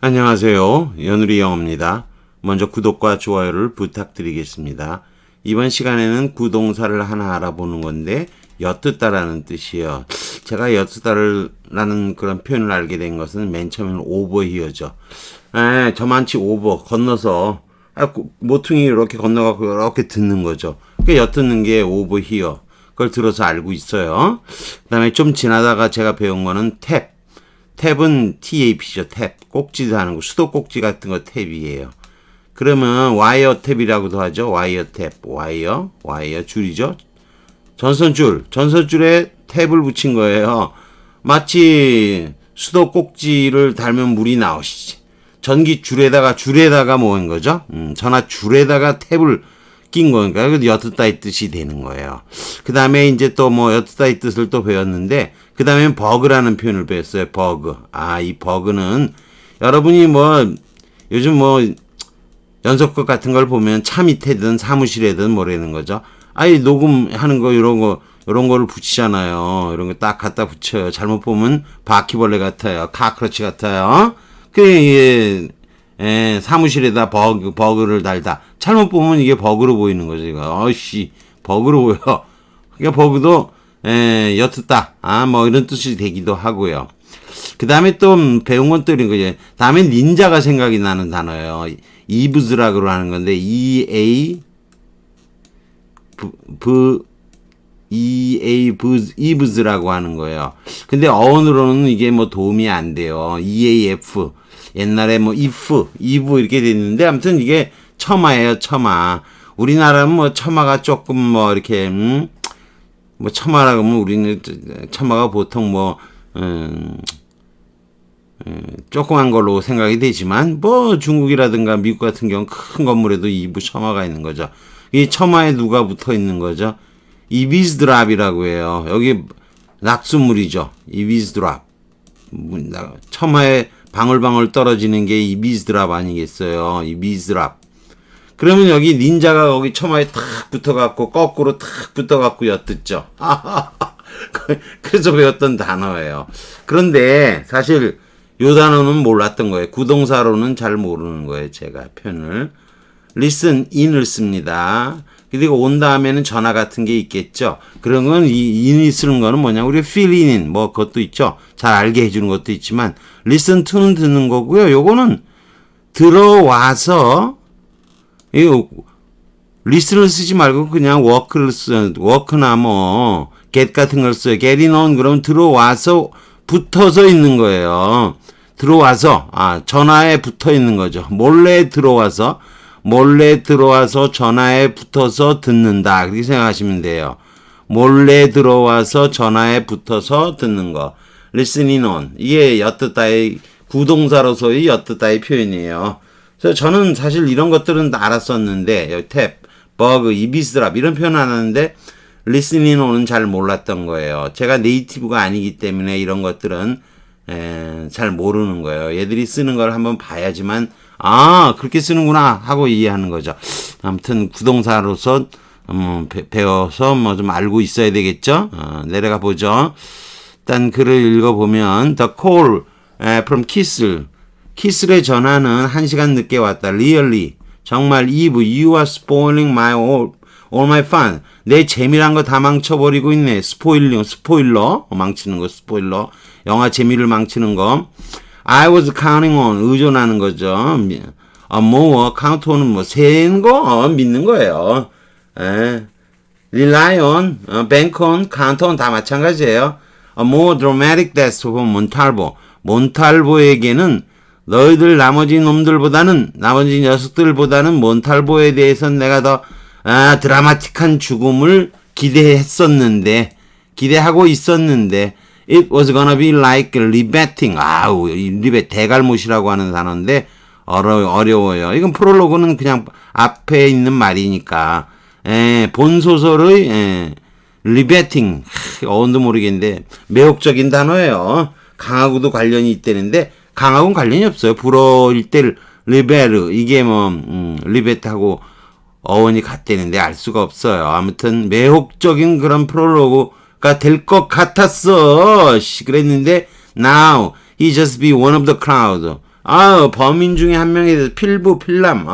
안녕하세요. 연우리 영어입니다. 먼저 구독과 좋아요를 부탁드리겠습니다. 이번 시간에는 구동사를 하나 알아보는 건데 엿듣다라는 뜻이에요. 제가 엿듣다라는 그런 표현을 알게 된 것은 맨 처음에는 오버히어죠. 저만치 오버 건너서 모퉁이 이렇게 건너가고 이렇게 듣는 거죠. 그 엿듣는 게 오버히어. 그걸 들어서 알고 있어요. 그 다음에 좀 지나다가 제가 배운 거는 탭. 탭은 TAP죠. 탭. 꼭지도 하는 거. 수도 꼭지 같은 거 탭이에요. 그러면 와이어 탭이라고도 하죠. 와이어 탭. 와이어 줄이죠. 전선줄에 탭을 붙인 거예요. 마치 수도 꼭지를 달면 물이 나오시지. 전기 줄에다가 뭐인 거죠? 전화 줄에다가 탭을 낀 거니까 엿듣다의 뜻이 되는 거예요. 그 다음에 이제 또 뭐 엿듣다의 뜻을 또 배웠는데 그 다음엔 버그라는 표현을 배웠어요. 버그. 이 버그는 여러분이 뭐 요즘 뭐 연속극 같은 걸 보면 차 밑에든 사무실에든 뭐라는 거죠. 녹음하는 거 이런 거를 붙이잖아요. 이런 거 딱 갖다 붙여요. 잘못 보면 바퀴벌레 같아요. 카크러치 같아요. 사무실에다 버그를 달다. 잘못 보면 이게 버그로 보이는 거죠. 이거. 버그로 보여. 그러니까 버그도, 엿듣다. 뭐 이런 뜻이 되기도 하고요. 그 다음에 또 배운 건 또 이런 거죠. 다음에 닌자가 생각이 나는 단어예요. 이브즈라고 하는 건데, 이브즈라고 하는 거예요. 근데 어원으로는 이게 뭐 도움이 안 돼요. EAF. 옛날에 뭐 if 이렇게 됐는데 아무튼 이게 처마예요. 처마. 우리나라는 뭐 처마가 조금 뭐 이렇게 뭐 처마라고 하면 우리는 처마가 보통 뭐 조그만 걸로 생각이 되지만 뭐 중국이라든가 미국 같은 경우는 큰 건물에도 이부 처마가 있는 거죠. 이 처마에 누가 붙어 있는 거죠? 이비스드랍이라고 해요. 여기 낙수물이죠. 이비스드랍. 처마에 방울방울 떨어지는 게 이 미즈드랍 아니겠어요? 이 미즈드랍. 그러면 여기 닌자가 거기 처마에 탁 붙어갖고 거꾸로 탁 붙어갖고 엿듣죠. 그래서 배웠던 단어예요. 그런데 사실 요 단어는 몰랐던 거예요. 구동사로는 잘 모르는 거예요. 제가 표현을. listen in을 씁니다. 그리고 온 다음에는 전화 같은 게 있겠죠. 그런 건 이 in이 쓰는 거는 뭐냐. 우리 fill in 뭐 그것도 있죠. 잘 알게 해주는 것도 있지만 listen to는 듣는 거고요. 요거는 들어와서 이거 listen을 쓰지 말고 그냥 work나 뭐 get 같은 걸 써요. getting on 그러면 들어와서 붙어서 있는 거예요. 들어와서 전화에 붙어 있는 거죠. 몰래 들어와서 전화에 붙어서 듣는다. 그렇게 생각하시면 돼요. 몰래 들어와서 전화에 붙어서 듣는 거. listening on. 이게 엿듣다의 구동사로서의 엿듣다의 표현이에요. 그래서 저는 사실 이런 것들은 다 알았었는데 탭, 버그, 이비스드랍 이런 표현 안 하는데 listening on은 잘 몰랐던 거예요. 제가 네이티브가 아니기 때문에 이런 것들은 잘 모르는 거예요. 얘들이 쓰는 걸 한번 봐야지만 그렇게 쓰는구나 하고 이해하는 거죠. 아무튼 구동사로서 배워서 뭐 좀 알고 있어야 되겠죠. 내려가 보죠. 일단 글을 읽어보면 The call from 키슬의 전화는 1시간 늦게 왔다. Really 정말 Eve you are spoiling all my fun. 내 재미란 거 다 망쳐버리고 있네. 스포일러 망치는 거 스포일러. 영화 재미를 망치는 거. I was counting on 의존하는 거죠. more count on은 뭐 세는 거 믿는 거예요. rely on, bank on, count on 다 마찬가지예요. A more dramatic death for 몬탈보에게는 너희들 나머지 녀석들보다는 몬탈보에 대해서는 내가 더 드라마틱한 죽음을 기대하고 있었는데 it was gonna be like rebatting. 대갈못이라고 하는 단어인데 어려워요. 이건 프롤로그는 그냥 앞에 있는 말이니까. 본 소설의 리베팅 어원도 모르겠는데 매혹적인 단어예요. 강하고도 관련이 있다는데 강하고는 관련이 없어요. 불어일 때 리베르 이게 뭐 리베트하고 어원이 같다는데 알 수가 없어요. 아무튼 매혹적인 그런 프롤로그가 될 것 같았어. 그랬는데 now he just be one of the crowd. 범인 중에 한 명이 돼서 필남,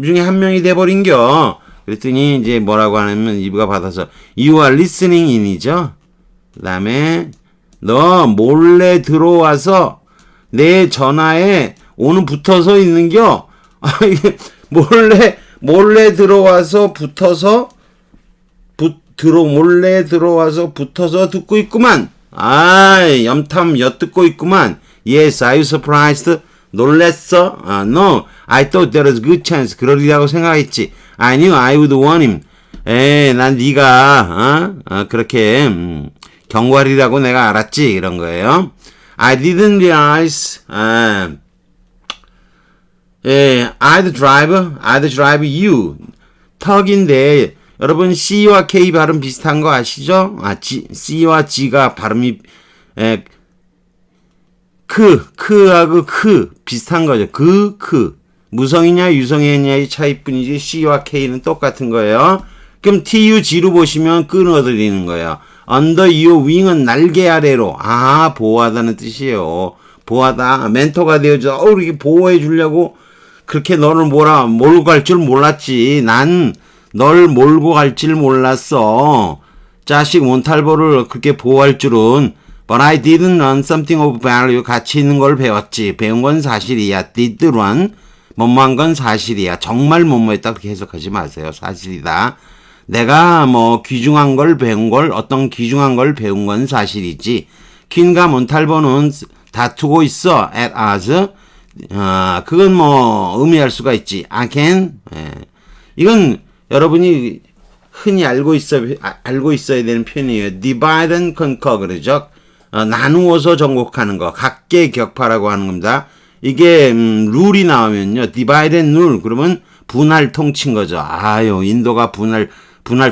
중에 한 명이 돼버린겨. 그랬더니 이제 뭐라고 하냐면 이브가 받아서 You are listening in이죠. 그 다음에 너 몰래 들어와서 내 전화에 오늘 붙어서 있는겨. 이게 몰래 들어와서 붙어서 몰래 들어와서 붙어서 듣고 있구만. 염탐 엿듣고 있구만. Yes, are you surprised? 놀랬어? No, I thought there was a good chance. 그러리라고 생각했지. I knew I would warn him. 난 네가 그렇게 경고하리라고 내가 알았지. 이런 거예요. I didn't realize. I'd drive you. 턱인데 여러분 C와 K 발음 비슷한 거 아시죠? C와 G가 발음이 크하고 비슷한 거죠. 무성이냐 유성이냐의 차이뿐이지 C와 K는 똑같은 거예요. 그럼 TUG로 보시면 끊어드리는 거예요. Under your wing은 날개 아래로. 보호하다는 뜻이에요. 보호하다. 멘토가 되어줘. 이렇게 보호해 주려고 그렇게 너를 몰고 갈 줄 몰랐지. 난 널 몰고 갈 줄 몰랐어. 자식 몬탈보를 그렇게 보호할 줄은. But I didn't learn something of value. 가치 있는 걸 배웠지. 배운 건 사실이야. Did learn. 뭐뭐한 건 사실이야. 정말 뭐뭐했다. 그렇게 해석하지 마세요. 사실이다. 내가 귀중한 걸 배운 걸, 어떤 귀중한 걸 배운 건 사실이지. 퀸과 몬탈보는 다투고 있어. at as. 그건 의미할 수가 있지. I can. 이건 여러분이 흔히 알고 있어야 되는 표현이에요. divide and conquer 그러죠. 나누어서 정복하는 거. 각계격파라고 하는 겁니다. 이게 룰이 나오면요. divide and rule 그러면 분할 통치인 거죠. 인도가 분할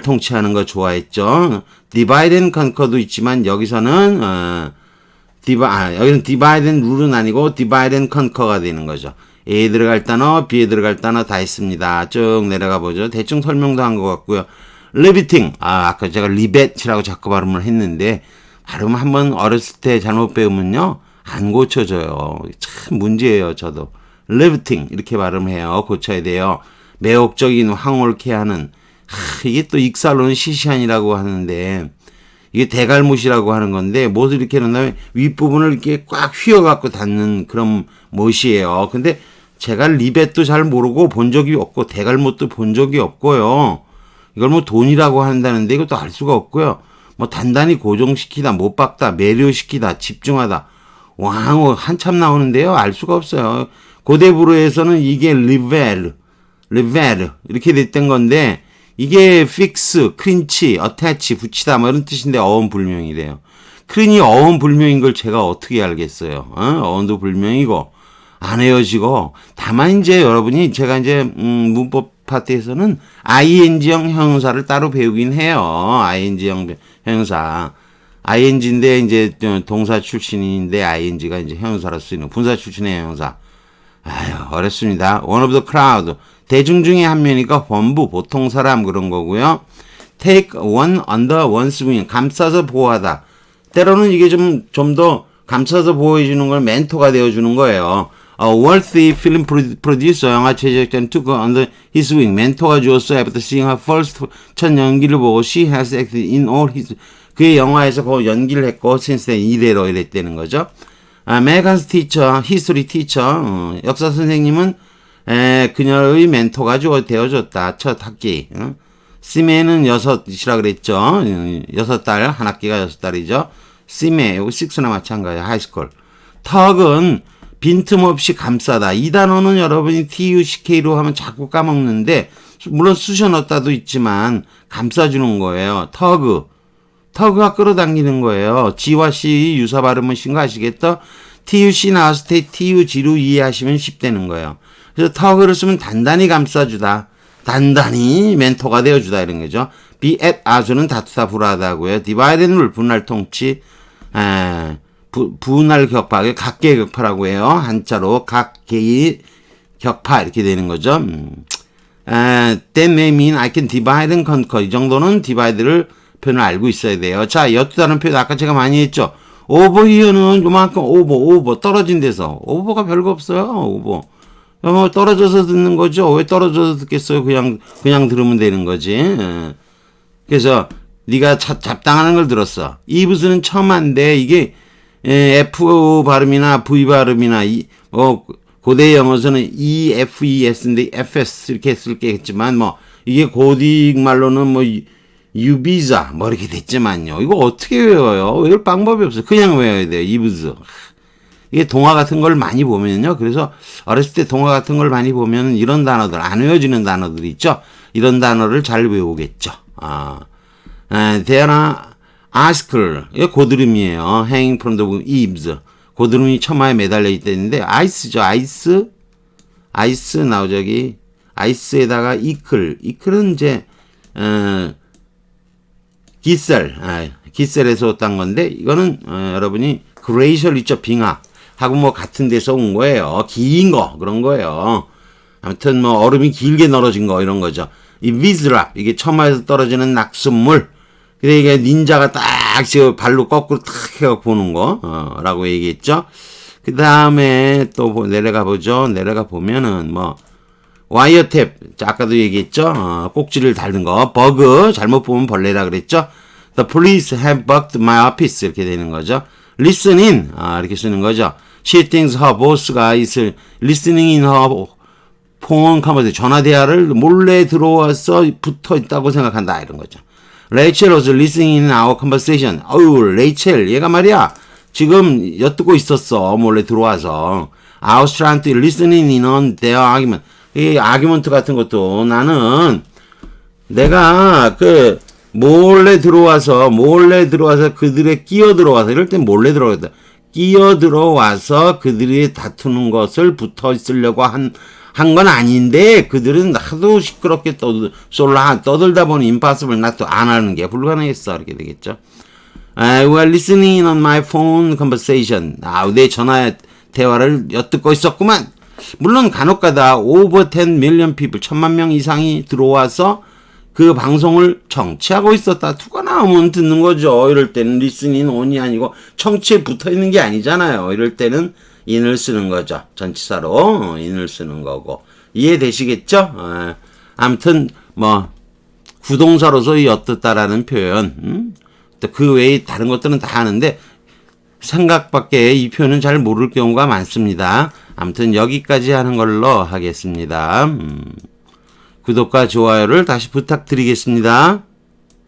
통치하는 거 좋아했죠. divide and conquer도 있지만 여기서는 여기는 divide and rule은 아니고 divide and conquer가 되는 거죠. A에 들어갈 단어, B에 들어갈 단어 다 있습니다. 쭉 내려가 보죠. 대충 설명도 한 것 같고요. 리비팅. 아까 제가 리벳이라고 자꾸 발음을 했는데, 발음 한번 어렸을 때 잘못 배우면요, 안 고쳐져요. 참 문제예요, 저도. 리비팅. 이렇게 발음해요. 고쳐야 돼요. 매혹적인 황홀케 하는. 이게 또 익살로는 시시한이라고 하는데, 이게 대갈못이라고 하는 건데, 못을 이렇게 놓은 다음에 윗부분을 이렇게 꽉 휘어갖고 닿는 그런 못이에요. 근데 제가 리벳도 잘 모르고 본 적이 없고, 대갈못도 본 적이 없고요. 이걸 돈이라고 한다는데 이것도 알 수가 없고요. 단단히 고정시키다, 못 박다, 매료시키다, 집중하다. 한참 나오는데요. 알 수가 없어요. 고대 불어에서는 이게 리벨 이렇게 됐던 건데, 이게 fix, clinch, attach, 붙이다 이런 뜻인데 어원불명이래요. 그러니 어원불명인 걸 제가 어떻게 알겠어요? 어원도 불명이고 안 헤어지고. 다만 이제 여러분이 제가 이제 문법 파트에서는 ing형 형용사를 따로 배우긴 해요. ing형 형용사. ing인데 이제 동사 출신인데 ing가 이제 형용사로 쓰이는 분사 출신의 형용사. 어렵습니다. one of the crowd. 대중 중에 한 명이니까 범부, 보통 사람 그런 거고요. take one under one's wing. 감싸서 보호하다. 때로는 이게 좀 더 감싸서 보호해주는 걸 멘토가 되어주는 거예요. A worthy film producer, 영화 제작자는 took under his wing. 멘토가 주었어. After seeing her first, 첫 연기를 보고 she has acted in all his, 그의 영화에서 그 연기를 했고 since then 이래로 이랬다는 거죠. Megan's teacher, history teacher, 역사 선생님은 그녀의 멘토가 되어줬다. 첫 학기. 시메는 6이라 그랬죠. 6달, 한 학기가 6달이죠. 시메, 요거 6나 마찬가지야. 하이스쿨. 턱은 빈틈없이 감싸다. 이 단어는 여러분이 TUCK로 하면 자꾸 까먹는데, 물론 쑤셔 넣었다도 있지만, 감싸주는 거예요. 터그가 끌어당기는 거예요. G와 C 유사 발음은 신 거 아시겠죠? TUC 나왔을 때 TUG로 이해하시면 쉽다는 거예요. 그래서 터그를 쓰면 단단히 감싸주다. 단단히 멘토가 되어주다 이런 거죠. be at as는 다투다 불하다고요. divide and rule 분할 통치. 분할 격파. 각계격파라고 해요. 한자로 각계의 격파 이렇게 되는 거죠. That may mean I can divide and conquer. 이 정도는 divide를 표현을 알고 있어야 돼요. 자, 엿두다는 표현 아까 제가 많이 했죠. over here는 요만큼 over 떨어진 데서 over가 별거 없어요. over 떨어져서 듣는 거죠. 왜 떨어져서 듣겠어요? 그냥 들으면 되는 거지. 예. 그래서 네가 잡당하는 걸 들었어. 이브스는 첨한데 이게 F 발음이나 V 발음이나 고대 영어에서는 EFES인데 FS 이렇게 쓸게겠지만 뭐 이게 고딕 말로는 뭐 유비자 뭐 이렇게 됐지만요. 이거 어떻게 외워요? 외울 방법이 없어요. 그냥 외워야 돼요. 이브스. 이게 동화 같은 걸 많이 보면요. 그래서 어렸을 때 동화 같은 걸 많이 보면 이런 단어들, 안 외워지는 단어들이 있죠. 이런 단어를 잘 외우겠죠. There are articles. 이게 고드름이에요. Hanging from the eaves. 고드름이 처마에 매달려 있다는데, 아이스죠. 아이스 나오죠. 여기. 아이스에다가 이클은 이제, 기셀에서 딴 건데, 이거는, 여러분이 그레이셜 있죠. 빙하. 하고 뭐 같은 데서 온 거예요. 긴 거, 그런 거예요. 아무튼 뭐 얼음이 길게 늘어진 거, 이런 거죠. 이 비즈랍, 이게 처마에서 떨어지는 낙숫물. 근데 이게 닌자가 딱 지금 발로 거꾸로 탁 해갖고 보는 거, 라고 얘기했죠. 그 다음에 또 내려가 보죠. 내려가 보면은 뭐, 와이어탭, 아까도 얘기했죠. 꼭지를 달는 거. 버그, 잘못 보면 벌레라 그랬죠. The police have bugged my office. 이렇게 되는 거죠. listen in, 이렇게 쓰는 거죠. She thinks her boss가 있을 listening in her phone conversation. 전화 대화를 몰래 들어와서 붙어 있다고 생각한다. 이런 거죠. Rachel was listening in our conversation. 레이첼, 얘가 말이야. 지금 엿듣고 있었어. 몰래 들어와서. I was trying to listening in on their argument. 이 아규먼트 같은 것도 나는 내가 몰래 들어와서 그들의 끼어 들어와서 이럴 땐 몰래 들어갔다. 끼어 들어와서 그들이 다투는 것을 붙어 있으려고 한 건 아닌데 그들은 하도 시끄럽게 떠들다 보니 impossible not to 안 하는 게 불가능했어. 이렇게 되겠죠. I was listening on my phone conversation. 내 전화 대화를 엿듣고 있었구만. 물론 간혹가다 over 10 million people 1000만 명 이상이 들어와서 그 방송을 청취하고 있었다. 투가 나오면 듣는 거죠. 이럴 때는 listening on이 아니고 청취에 붙어 있는 게 아니잖아요. 이럴 때는 in을 쓰는 거죠. 전치사로 in을 쓰는 거고. 이해되시겠죠? 아무튼 뭐 구동사로서 엿듣다라는 표현. 또 그 외에 다른 것들은 다 하는데 생각밖에 이 표현은 잘 모를 경우가 많습니다. 아무튼 여기까지 하는 걸로 하겠습니다. 구독과 좋아요를 다시 부탁드리겠습니다.